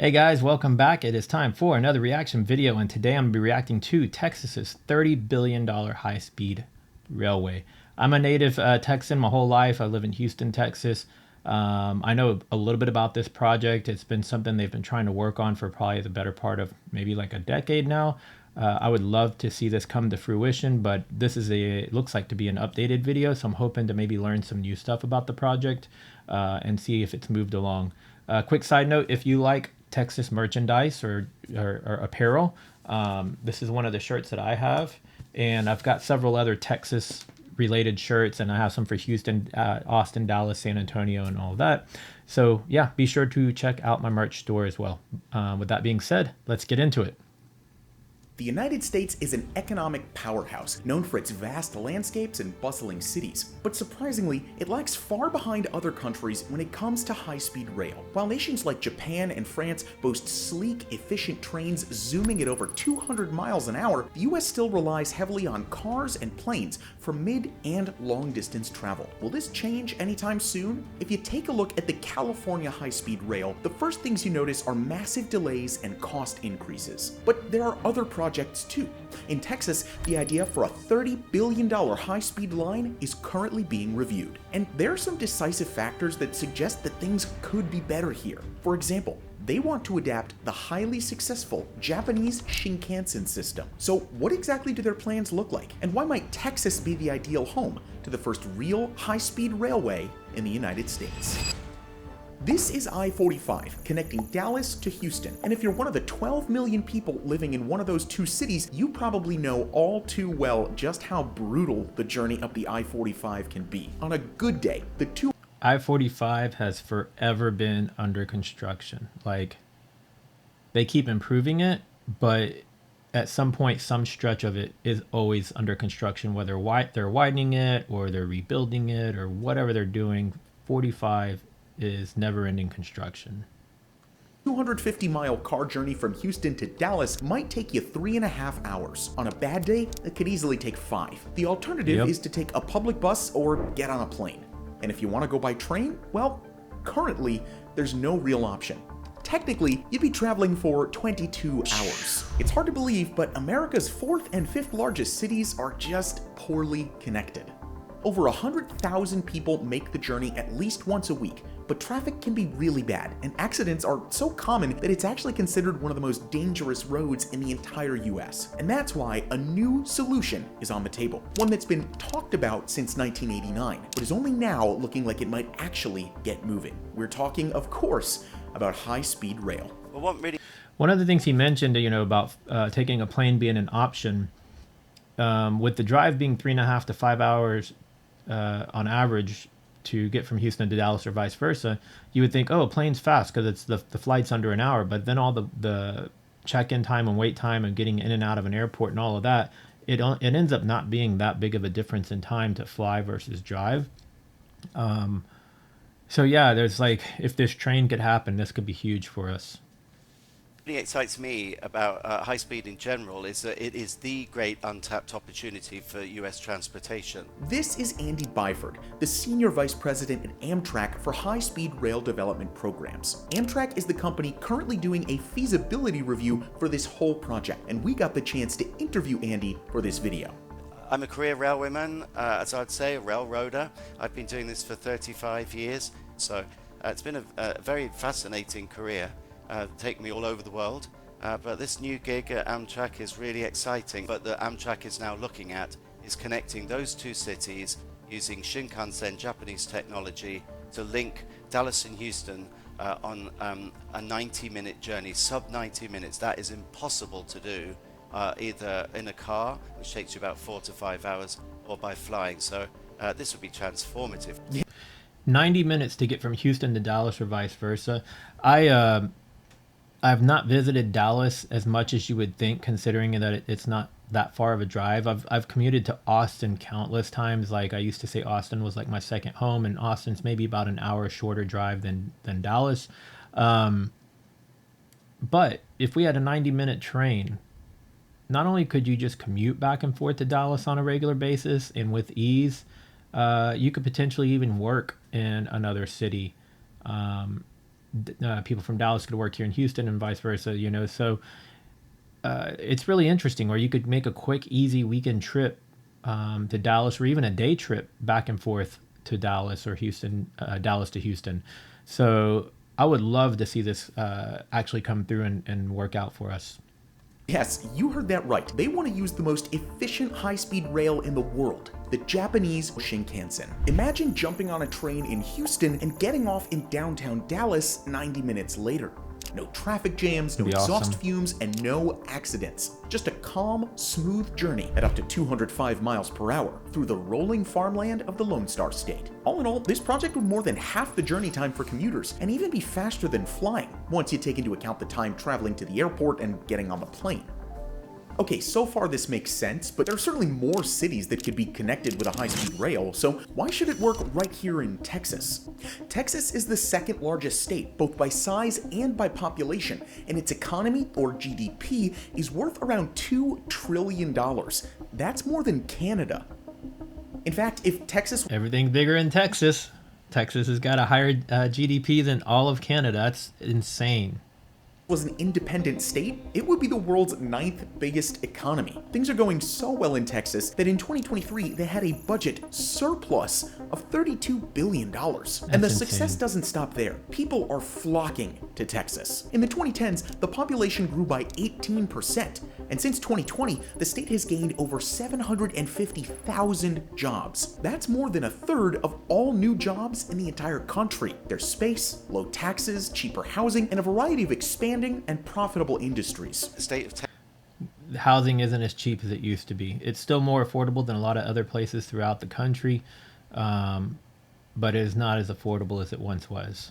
Hey guys, welcome back. It is time for another reaction video, and today I'm going to be reacting to Texas's $30 billion high-speed railway. I'm a native Texan my whole life. I live in Houston, Texas. I know a little bit about this project. It's been something they've been trying to work on for probably the better part of maybe like a decade now. I would love to see this come to fruition, but this is it looks like to be an updated video, so I'm hoping to maybe learn some new stuff about the project and see if it's moved along. Quick side note, if you like Texas merchandise or apparel, this is one of the shirts that I have, and I've got several other Texas related shirts, and I have some for Houston, Austin, Dallas, San Antonio, and all of that. So yeah, be sure to check out my merch store as well. With that being said, let's get into it. The United States is an economic powerhouse, known for its vast landscapes and bustling cities. But surprisingly, it lags far behind other countries when it comes to high-speed rail. While nations like Japan and France boast sleek, efficient trains zooming at over 200 miles an hour, the US still relies heavily on cars and planes for mid- and long-distance travel. Will this change anytime soon? If you take a look at the California high-speed rail, the first things you notice are massive delays and cost increases. But there are other projects too. In Texas, the idea for a $30 billion high-speed line is currently being reviewed. And there are some decisive factors that suggest that things could be better here. For example, they want to adapt the highly successful Japanese Shinkansen system. So what exactly do their plans look like? And why might Texas be the ideal home to the first real high-speed railway in the United States? This is I-45, connecting Dallas to Houston, and if you're one of the 12 million people living in one of those two cities, you probably know all too well just how brutal the journey up the I-45 can be. On a good day, the two I-45 has forever been under construction. Like, they keep improving it, but at some point, some stretch of it is always under construction, whether they're widening it or they're rebuilding it or whatever they're doing. 45 is never-ending construction. 250-mile car journey from Houston to Dallas might take you 3.5 hours. On a bad day, it could easily take 5. The alternative is to take a public bus or get on a plane. And if you want to go by train, well, currently, there's no real option. Technically, you'd be traveling for 22 hours. It's hard to believe, but America's 4th and 5th largest cities are just poorly connected. Over 100,000 people make the journey at least once a week, but traffic can be really bad, and accidents are so common that it's actually considered one of the most dangerous roads in the entire US. And that's why a new solution is on the table, one that's been talked about since 1989, but is only now looking like it might actually get moving. We're talking, of course, about high-speed rail. One of the things he mentioned, about taking a plane being an option, with the drive being 3.5 to 5 hours on average to get from Houston to Dallas or vice versa, you would think, oh, a plane's fast because it's the flight's under an hour. But then all the check-in time and wait time and getting in and out of an airport and all of that, it ends up not being that big of a difference in time to fly versus drive. So yeah, there's like, if this train could happen, this could be huge for us. What really excites me about high speed in general is that it is the great untapped opportunity for US transportation. This is Andy Byford, the Senior Vice President at Amtrak for high-speed rail development programs. Amtrak is the company currently doing a feasibility review for this whole project, and we got the chance to interview Andy for this video. I'm a career railwayman, as I'd say, a railroader. I've been doing this for 35 years, so it's been a very fascinating career. Taken me all over the world, but this new gig at Amtrak is really exciting. But the Amtrak is now looking at is connecting those two cities using Shinkansen Japanese technology to link Dallas and Houston on a 90-minute journey, sub 90 minutes. That is impossible to do either in a car, which takes you about 4 to 5 hours, or by flying. So this would be transformative. 90 minutes to get from Houston to Dallas or vice versa. I've not visited Dallas as much as you would think, considering that it's not that far of a drive. I've commuted to Austin countless times. Like, I used to say Austin was like my second home, and Austin's maybe about an hour shorter drive than Dallas. But if we had a 90-minute train, not only could you just commute back and forth to Dallas on a regular basis and with ease, you could potentially even work in another city. people from Dallas could work here in Houston and vice versa, you know. So it's really interesting, where you could make a quick, easy weekend trip to Dallas, or even a day trip back and forth to Dallas or Houston, Dallas to Houston. So I would love to see this actually come through and work out for us. Yes, you heard that right. They want to use the most efficient high-speed rail in the world, the Japanese Shinkansen. Imagine jumping on a train in Houston and getting off in downtown Dallas 90 minutes later. No traffic jams, no exhaust fumes, and no accidents. Just a calm, smooth journey at up to 205 miles per hour through the rolling farmland of the Lone Star State. All in all, this project would more than half the journey time for commuters, and even be faster than flying, once you take into account the time traveling to the airport and getting on the plane. Okay, so far this makes sense, but there are certainly more cities that could be connected with a high-speed rail, so why should it work right here in Texas? Texas is the second largest state, both by size and by population, and its economy, or GDP, is worth around $2 trillion. That's more than Canada. In fact, if Texas... Everything bigger in Texas. Texas has got a higher GDP than all of Canada. That's insane. Was an independent state, it would be the world's 9th biggest economy. Things are going so well in Texas that in 2023 they had a budget surplus of $32 billion. And the success doesn't stop there. People are flocking to Texas. In the 2010s, the population grew by 18%, and since 2020, the state has gained over 750,000 jobs. That's more than a third of all new jobs in the entire country. There's space, low taxes, cheaper housing, and a variety of expanding and profitable industries. The state of Texas. Housing isn't as cheap as it used to be. It's still more affordable than a lot of other places throughout the country, but it is not as affordable as it once was.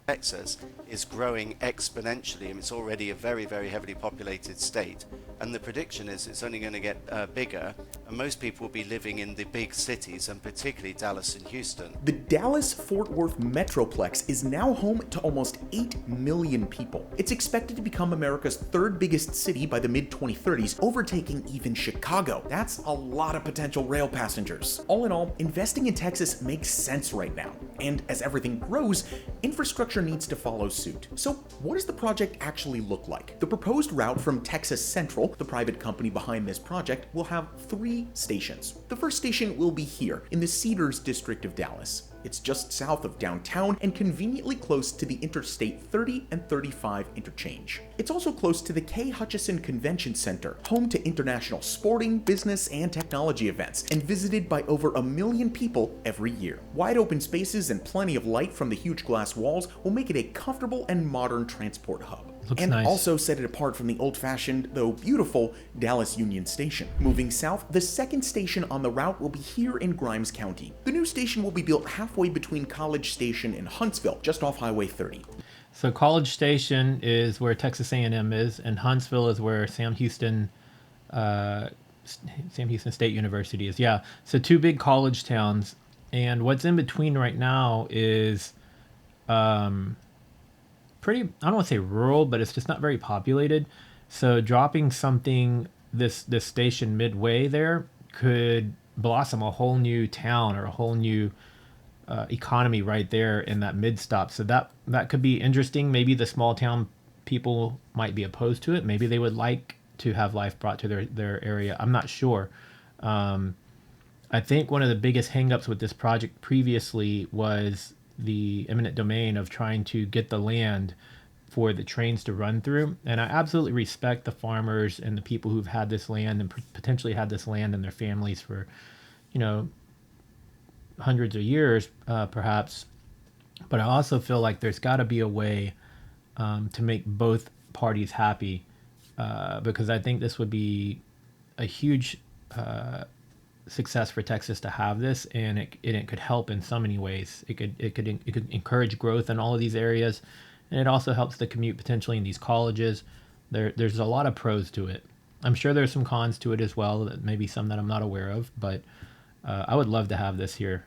Texas is growing exponentially, and it's already a very, very heavily populated state. And the prediction is it's only going to get bigger, and most people will be living in the big cities, and particularly Dallas and Houston. The Dallas-Fort Worth Metroplex is now home to almost 8 million people. It's expected to become America's third biggest city by the mid-2030s, overtaking even Chicago. That's a lot of potential rail passengers. All in all, investing in Texas makes sense right now. And as everything grows, infrastructure needs to follow suit. So what does the project actually look like? The proposed route from Texas Central, the private company behind this project, will have 3 stations. The first station will be here, in the Cedars district of Dallas. It's just south of downtown and conveniently close to the Interstate 30 and 35 interchange. It's also close to the K. Hutchison Convention Center, home to international sporting, business, and technology events, and visited by over 1 million people every year. Wide open spaces and plenty of light from the huge glass walls will make it a comfortable and modern transport hub. Looks and nice. Also set it apart from the old-fashioned, though beautiful, Dallas Union Station. Moving south, the second station on the route will be here in Grimes County. The new station will be built halfway between College Station and Huntsville, just off Highway 30. So College Station is where Texas A&M is, and Huntsville is where Sam Houston State University is. Yeah, so 2 big college towns, and what's in between right now is pretty, I don't want to say rural, but it's just not very populated. So dropping something, this station midway there, could blossom a whole new town or a whole new economy right there in that mid stop. So that could be interesting. Maybe the small town people might be opposed to it. Maybe they would like to have life brought to their area. I'm not sure. I think one of the biggest hangups with this project previously was the eminent domain of trying to get the land for the trains to run through. And I absolutely respect the farmers and the people who've had this land and potentially had this land in their families for, hundreds of years, perhaps. But I also feel like there's got to be a way to make both parties happy, because I think this would be a huge success for Texas to have this, and it could help in so many ways. It could encourage growth in all of these areas, and it also helps the commute potentially in these colleges. There's a lot of pros to it. I'm sure there's some cons to it as well, maybe some that I'm not aware of, but I would love to have this here.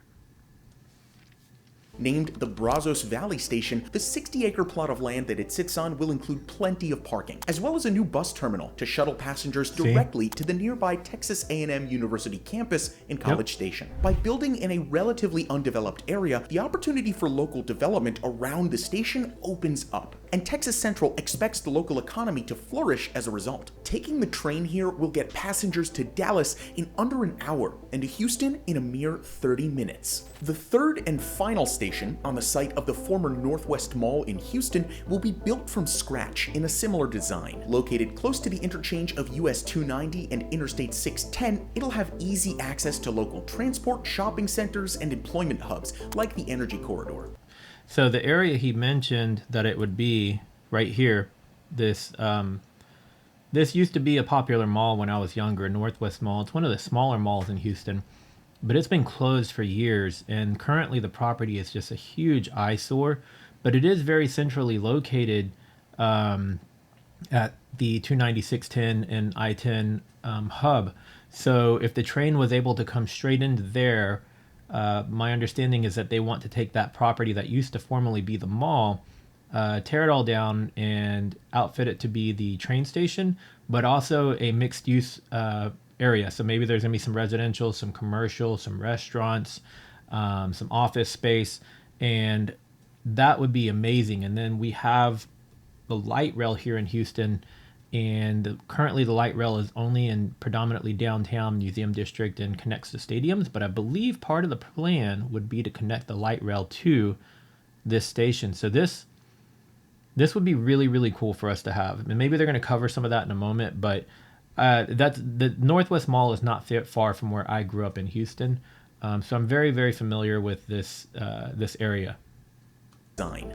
Named the Brazos Valley Station, the 60-acre plot of land that it sits on will include plenty of parking, as well as a new bus terminal to shuttle passengers directly to the nearby Texas A&M University campus in College Station. By building in a relatively undeveloped area, the opportunity for local development around the station opens up, and Texas Central expects the local economy to flourish as a result. Taking the train here will get passengers to Dallas in under an hour and to Houston in a mere 30 minutes. The third and final station on the site of the former Northwest Mall in Houston will be built from scratch in a similar design. Located close to the interchange of US 290 and Interstate 610, it'll have easy access to local transport, shopping centers, and employment hubs like the Energy Corridor. So the area he mentioned that it would be right here, this used to be a popular mall when I was younger, Northwest Mall. It's one of the smaller malls in Houston, but it's been closed for years, and currently the property is just a huge eyesore, but it is very centrally located at the 290, 610, and I-10 hub. So if the train was able to come straight into there, my understanding is that they want to take that property that used to formerly be the mall, tear it all down and outfit it to be the train station, but also a mixed use area. So maybe there's gonna be some residential, some commercial, some restaurants, some office space, and that would be amazing. And then we have the light rail here in Houston, and currently the light rail is only in predominantly downtown Museum District and connects to stadiums, but I believe part of the plan would be to connect the light rail to this station. So this would be really, really cool for us to have. And maybe they're going to cover some of that in a moment, but that's the Northwest Mall is not far from where I grew up in Houston. So I'm very, very familiar with this area.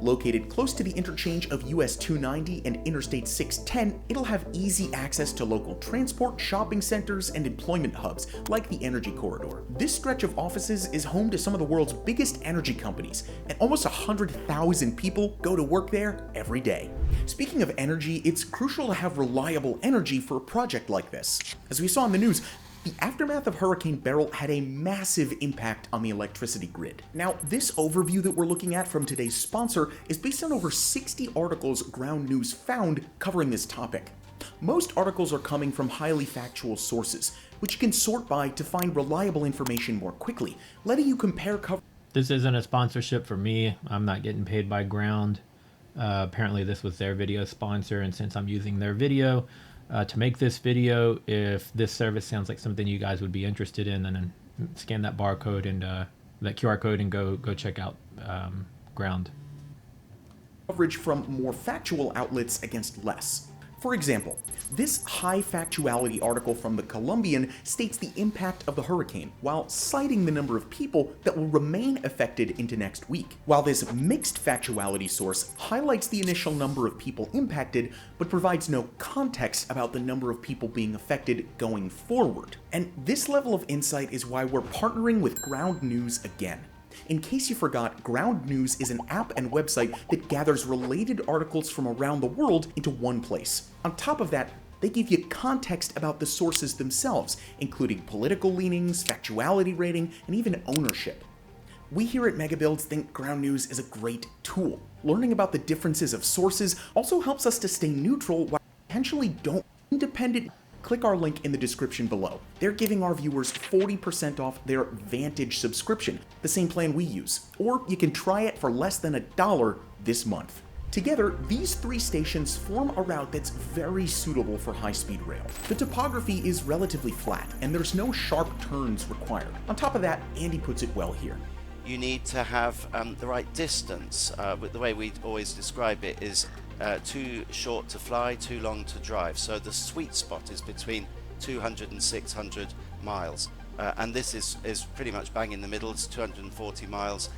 Located close to the interchange of US 290 and Interstate 610, it'll have easy access to local transport, shopping centers, and employment hubs like the Energy Corridor. This stretch of offices is home to some of the world's biggest energy companies, and almost 100,000 people go to work there every day. Speaking of energy, it's crucial to have reliable energy for a project like this. As we saw in the news, the aftermath of Hurricane Beryl had a massive impact on the electricity grid. Now, this overview that we're looking at from today's sponsor is based on over 60 articles Ground News found covering this topic. Most articles are coming from highly factual sources, which you can sort by to find reliable information more quickly, letting you compare cover. This isn't a sponsorship for me. I'm not getting paid by Ground. Apparently this was their video sponsor, and since I'm using their video, to make this video, if this service sounds like something you guys would be interested in, then scan that barcode and that QR code and go check out Ground. Coverage from more factual outlets against less. For example, this high factuality article from the Columbian states the impact of the hurricane, while citing the number of people that will remain affected into next week. While this mixed factuality source highlights the initial number of people impacted, but provides no context about the number of people being affected going forward. And this level of insight is why we're partnering with Ground News again. In case you forgot, Ground News is an app and website that gathers related articles from around the world into one place. On top of that, they give you context about the sources themselves, including political leanings, factuality rating, and even ownership. We here at MegaBuilds think Ground News is a great tool. Learning about the differences of sources also helps us to stay neutral while potentially don't independent. Click our link in the description below. They're giving our viewers 40% off their Vantage subscription, the same plan we use, or you can try it for less than $1 this month. Together, these three stations form a route that's very suitable for high-speed rail. The topography is relatively flat, and there's no sharp turns required. On top of that, Andy puts it well here. You need to have the right distance. The way we always describe it is too short to fly, too long to drive. So the sweet spot is between 200 and 600 miles. And this is pretty much bang in the middle. It's 240 miles.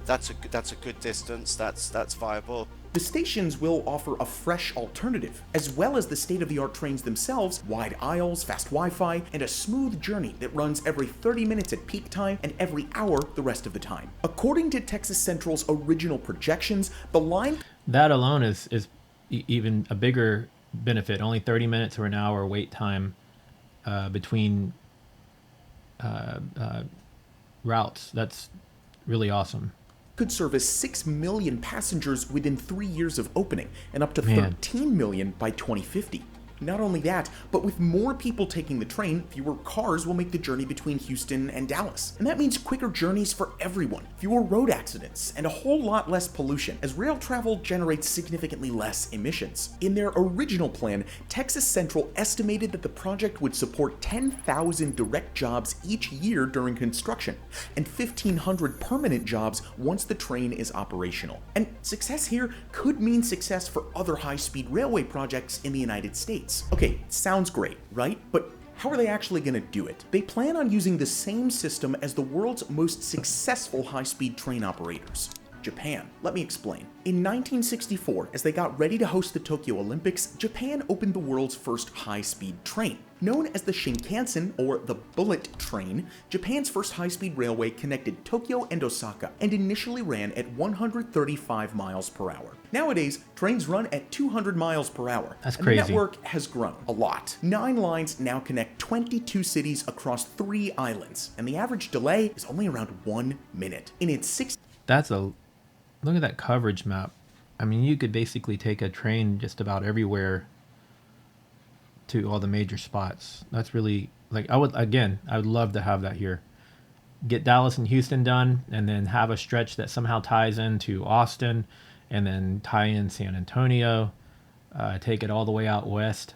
That's a good distance. That's viable. The stations will offer a fresh alternative, as well as the state-of-the-art trains themselves, wide aisles, fast Wi-Fi, and a smooth journey that runs every 30 minutes at peak time and every hour the rest of the time. According to Texas Central's original projections, the line... That alone is even a bigger benefit. Only 30 minutes or an hour wait time between routes. That's really awesome. could service 6 million passengers within 3 years of opening and up to Man. 13 million by 2050. Not only that, but with more people taking the train, fewer cars will make the journey between Houston and Dallas. And that means quicker journeys for everyone, fewer road accidents, and a whole lot less pollution, as rail travel generates significantly less emissions. In their original plan, Texas Central estimated that the project would support 10,000 direct jobs each year during construction, and 1,500 permanent jobs once the train is operational. And success here could mean success for other high-speed railway projects in the United States. Okay, sounds great, right? But how are they actually going to do it? They plan on using the same system as the world's most successful high-speed train operators, Japan. Let me explain. In 1964, as they got ready to host the Tokyo Olympics, Japan opened the world's first high-speed train. Known as the Shinkansen, or the Bullet Train, Japan's first high-speed railway connected Tokyo and Osaka and initially ran at 135 miles per hour. Nowadays, trains run at 200 miles per hour. That's and crazy. the network has grown a lot. 9 lines now connect 22 cities across 3 islands, and the average delay is only around 1 minute. In its 6 Look at that coverage map. I mean, you could basically take a train just about everywhere to all the major spots. That's really, like, I would love to have that here. Get Dallas and Houston done, and then have a stretch that somehow ties into Austin, and then tie in San Antonio, take it all the way out west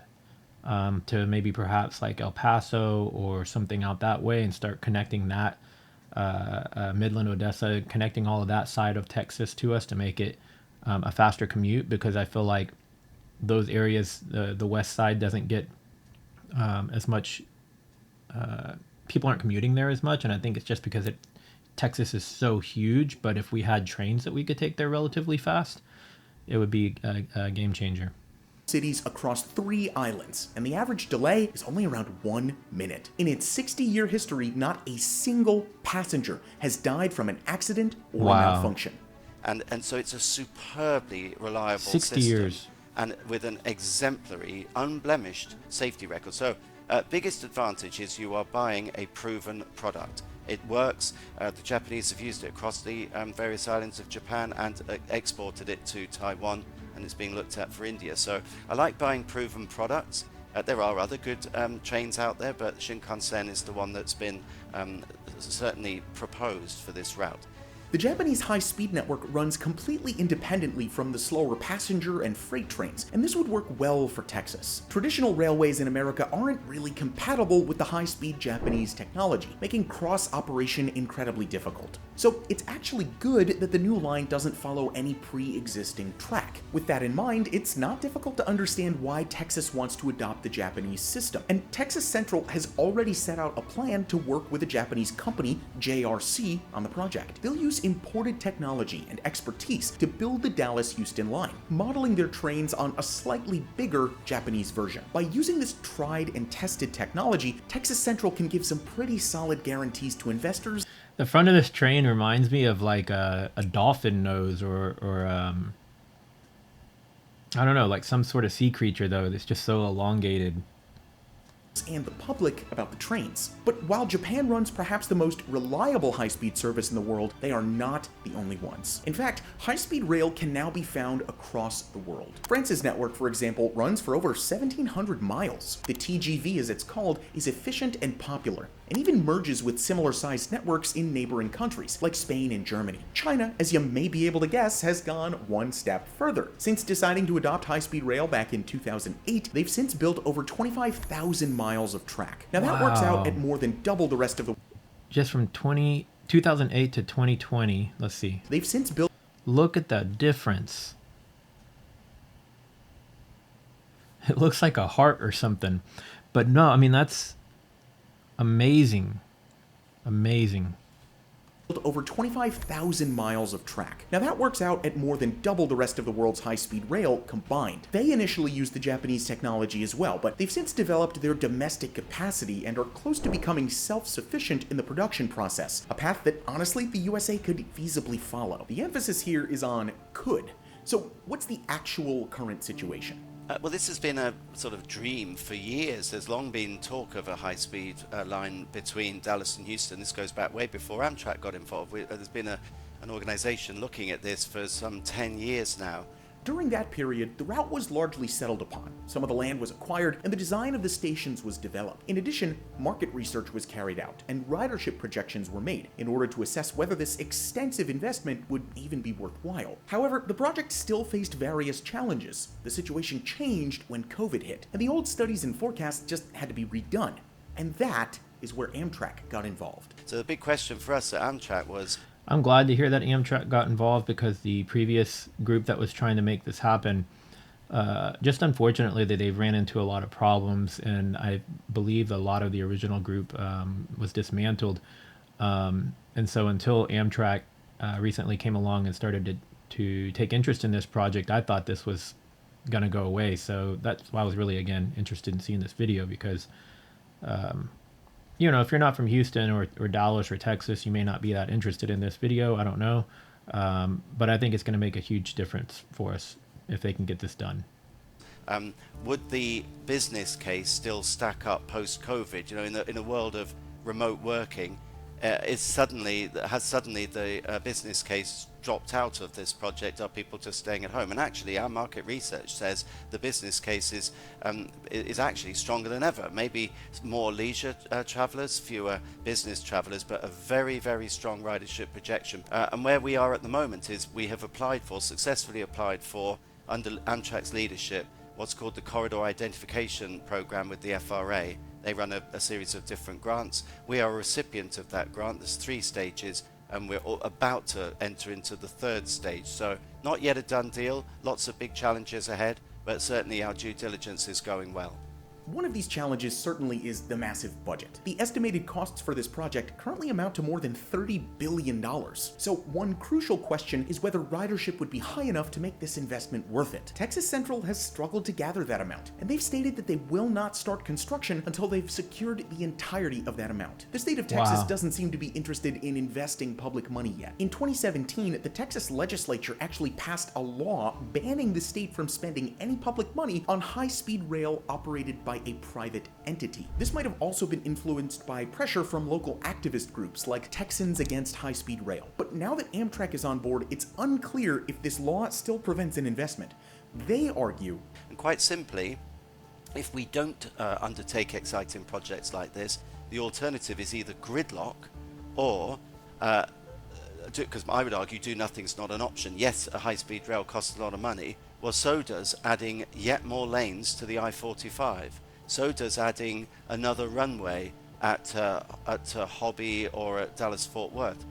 to maybe perhaps like El Paso or something out that way, and start connecting that Midland, Odessa, connecting all of that side of Texas to us to make it a faster commute, because I feel like those areas, the west side doesn't get as much, people aren't commuting there as much, and I think it's just because Texas is so huge, but if we had trains that we could take there relatively fast, it would be a game changer. Cities across 3 islands, and the average delay is only around 1 minute. In its 60-year history, not a single passenger has died from an accident or a malfunction. And so it's a superbly reliable 60 system. years. And with an exemplary, unblemished safety record. So biggest advantage is you are buying a proven product. It works. The Japanese have used it across the various islands of Japan and exported it to Taiwan, and it's being looked at for India. So I like buying proven products. There are other good trains out there, but Shinkansen is the one that's been certainly proposed for this route. The Japanese high-speed network runs completely independently from the slower passenger and freight trains, and this would work well for Texas. Traditional railways in America aren't really compatible with the high-speed Japanese technology, making cross-operation incredibly difficult. So it's actually good that the new line doesn't follow any pre-existing track. With that in mind, it's not difficult to understand why Texas wants to adopt the Japanese system, and Texas Central has already set out a plan to work with a Japanese company, JRC, on the project. They'll use imported technology and expertise to build the Dallas-Houston line, modeling their trains on a slightly bigger Japanese version. By using this tried and tested technology, Texas Central can give some pretty solid guarantees to investors. The front of this train reminds me of like a dolphin nose or I don't know, like some sort of sea creature though that's just so elongated. And the public about the trains. But while Japan runs perhaps the most reliable high-speed service in the world, they are not the only ones. In fact, high-speed rail can now be found across the world. France's network, for example, runs for over 1,700 miles. The TGV, as it's called, is efficient and popular, and even merges with similar-sized networks in neighboring countries, like Spain and Germany. China, as you may be able to guess, has gone one step further. Since deciding to adopt high-speed rail back in 2008, they've since built over 25,000 miles of track. Now that works out at more than double the rest of the... Just from 2008 to 2020, let's see. They've since built... Look at that difference. It looks like a heart or something. But no, I mean, that's amazing. Amazing. Over 25,000 miles of track. Now that works out at more than double the rest of the world's high-speed rail combined. They initially used the Japanese technology as well, but they've since developed their domestic capacity and are close to becoming self-sufficient in the production process, a path that honestly the USA could feasibly follow. The emphasis here is on could. So what's the actual current situation? Well, this has been a sort of dream for years. There's long been talk of a high-speed line between Dallas and Houston. This goes back way before Amtrak got involved. There's been a an organization looking at this for some 10 years now. During that period, the route was largely settled upon. Some of the land was acquired, and the design of the stations was developed. In addition, market research was carried out, and ridership projections were made in order to assess whether this extensive investment would even be worthwhile. However, the project still faced various challenges. The situation changed when COVID hit, and the old studies and forecasts just had to be redone. And that is where Amtrak got involved. So the big question for us at Amtrak was, I'm glad to hear that Amtrak got involved, because the previous group that was trying to make this happen, just unfortunately that they've ran into a lot of problems, and I believe a lot of the original group was dismantled. And so until Amtrak recently came along and started to take interest in this project, I thought this was going to go away. So that's why I was really, again, interested in seeing this video, because if you're not from Houston or Dallas or Texas, you may not be that interested in this video. I don't know. But I think it's going to make a huge difference for us if they can get this done. Would the business case still stack up post-COVID? In a world of remote working, has suddenly the business case dropped out of this project? Are people just staying at home? And actually, our market research says the business case is actually stronger than ever. Maybe more leisure travelers, fewer business travelers, but a very, very strong ridership projection. And where we are at the moment is we have successfully applied for, under Amtrak's leadership, what's called the Corridor Identification Program with the FRA. They run a series of different grants. We are a recipient of that grant. There's 3 stages, and we're about to enter into the 3rd stage. So not yet a done deal, lots of big challenges ahead, but certainly our due diligence is going well. One of these challenges certainly is the massive budget. The estimated costs for this project currently amount to more than $30 billion. So one crucial question is whether ridership would be high enough to make this investment worth it. Texas Central has struggled to gather that amount, and they've stated that they will not start construction until they've secured the entirety of that amount. The state of Texas doesn't seem to be interested in investing public money yet. In 2017, the Texas legislature actually passed a law banning the state from spending any public money on high-speed rail operated by a private entity. This might have also been influenced by pressure from local activist groups like Texans Against High-Speed Rail. But now that Amtrak is on board, it's unclear if this law still prevents an investment. They argue, and quite simply, if we don't undertake exciting projects like this, the alternative is either gridlock or because I would argue do nothing's not an option. Yes, a high-speed rail costs a lot of money. Well, so does adding yet more lanes to the I-45. So does adding another runway at Hobby or at Dallas-Fort Worth.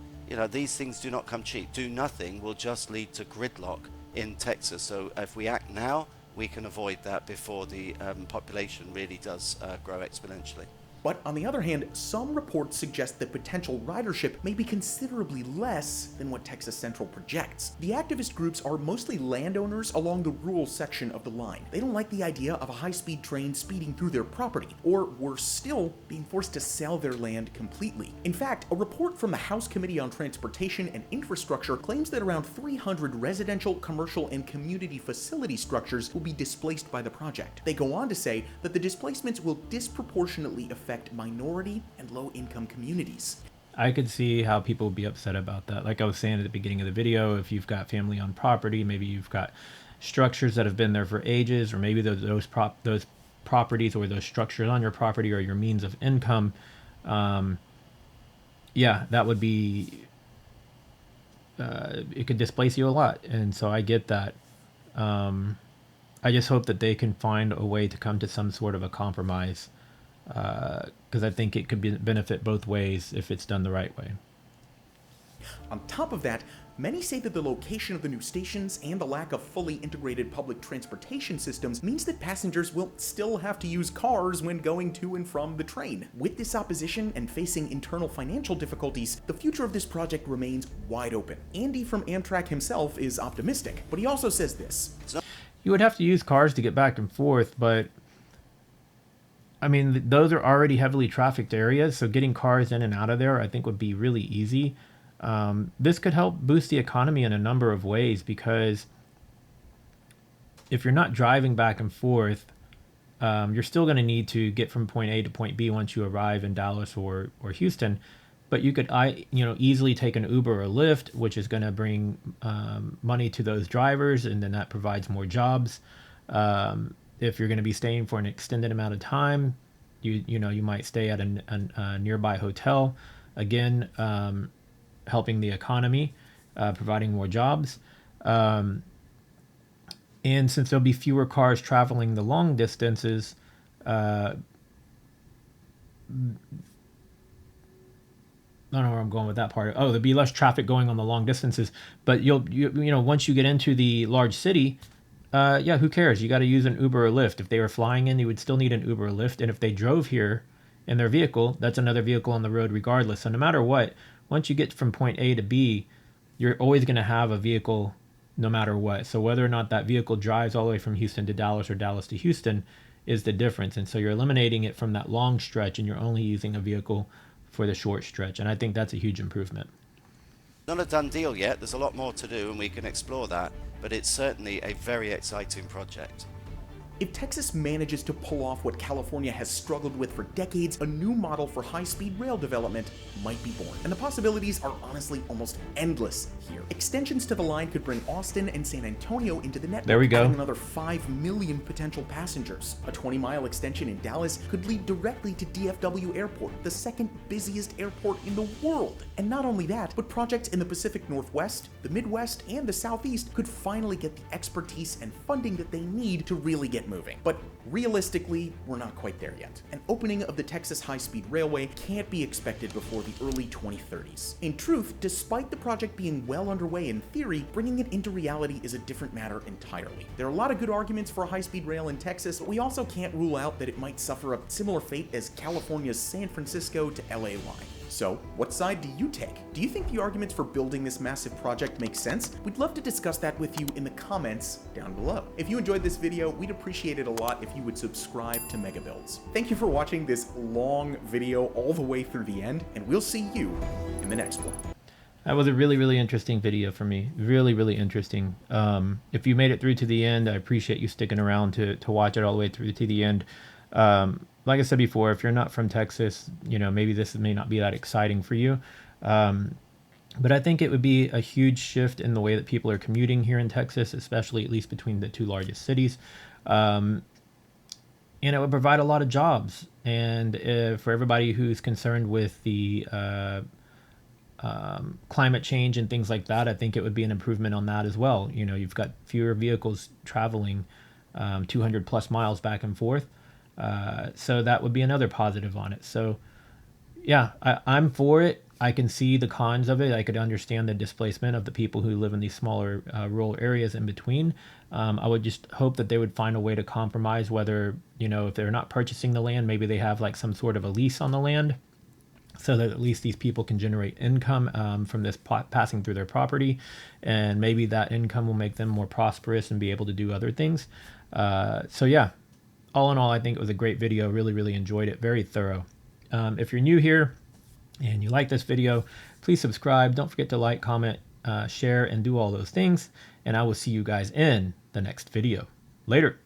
These things do not come cheap. Do nothing will just lead to gridlock in Texas. So if we act now, we can avoid that before the population really does grow exponentially. But on the other hand, some reports suggest that potential ridership may be considerably less than what Texas Central projects. The activist groups are mostly landowners along the rural section of the line. They don't like the idea of a high-speed train speeding through their property, or worse still, being forced to sell their land completely. In fact, a report from the House Committee on Transportation and Infrastructure claims that around 300 residential, commercial, and community facility structures will be displaced by the project. They go on to say that the displacements will disproportionately affect minority and low-income communities. I could see how people would be upset about that. Like I was saying at the beginning of the video, if you've got family on property, maybe you've got structures that have been there for ages, or maybe those properties or those structures on your property are your means of income. That would be, it could displace you a lot. And so I get that. I just hope that they can find a way to come to some sort of a compromise, because I think it could benefit both ways if it's done the right way. On top of that, many say that the location of the new stations and the lack of fully integrated public transportation systems means that passengers will still have to use cars when going to and from the train. With this opposition and facing internal financial difficulties, the future of this project remains wide open. Andy from Amtrak himself is optimistic, but he also says this. You would have to use cars to get back and forth, but I mean, those are already heavily trafficked areas, so getting cars in and out of there, I think, would be really easy. This could help boost the economy in a number of ways, because if you're not driving back and forth, you're still going to need to get from point A to point B once you arrive in Dallas or Houston. but you could easily take an Uber or Lyft, which is going to bring money to those drivers, and then that provides more jobs. If you're going to be staying for an extended amount of time, you might stay at a nearby hotel, again, helping the economy, providing more jobs. And since there'll be fewer cars traveling the long distances, I don't know where I'm going with that part. Oh, there'll be less traffic going on the long distances, but once you get into the large city, who cares? You got to use an Uber or Lyft. If they were flying in, you would still need an Uber or Lyft. And if they drove here in their vehicle, that's another vehicle on the road regardless. So no matter what, once you get from point A to B, you're always going to have a vehicle no matter what. So whether or not that vehicle drives all the way from Houston to Dallas or Dallas to Houston is the difference. And so you're eliminating it from that long stretch, and you're only using a vehicle for the short stretch. And I think that's a huge improvement. Not a done deal yet. There's a lot more to do, and we can explore that, but it's certainly a very exciting project. If Texas manages to pull off what California has struggled with for decades, a new model for high-speed rail development might be born. And the possibilities are honestly almost endless here. Extensions to the line could bring Austin and San Antonio into the network. There we go. Adding another 5 million potential passengers. A 20-mile extension in Dallas could lead directly to DFW Airport, the second busiest airport in the world. And not only that, but projects in the Pacific Northwest, the Midwest, and the Southeast could finally get the expertise and funding that they need to really get moving. But realistically, we're not quite there yet. An opening of the Texas high-speed railway can't be expected before the early 2030s. In truth, despite the project being well underway in theory, bringing it into reality is a different matter entirely. There are a lot of good arguments for a high-speed rail in Texas, but we also can't rule out that it might suffer a similar fate as California's San Francisco to LA line. So, what side do you take? Do you think the arguments for building this massive project make sense? We'd love to discuss that with you in the comments down below. If you enjoyed this video, we'd appreciate it a lot if you would subscribe to Mega Builds. Thank you for watching this long video all the way through the end, and we'll see you in the next one. That was a really, really interesting video for me. Really, really interesting. If you made it through to the end, I appreciate you sticking around to watch it all the way through to the end. Like I said before, if you're not from Texas, maybe this may not be that exciting for you. But I think it would be a huge shift in the way that people are commuting here in Texas, especially at least between the two largest cities. And it would provide a lot of jobs. And for everybody who's concerned with the climate change and things like that, I think it would be an improvement on that as well. You've got fewer vehicles traveling 200 plus miles back and forth. So that would be another positive on it. So yeah, I'm for it. I can see the cons of it. I could understand the displacement of the people who live in these smaller rural areas in between. I would just hope that they would find a way to compromise, whether, if they're not purchasing the land, maybe they have like some sort of a lease on the land, so that at least these people can generate income from this passing through their property. And maybe that income will make them more prosperous and be able to do other things. So yeah, all in all, I think it was a great video. Really, really enjoyed it. Very thorough. If you're new here and you like this video, please subscribe. Don't forget to like, comment, share, and do all those things. And I will see you guys in the next video. Later.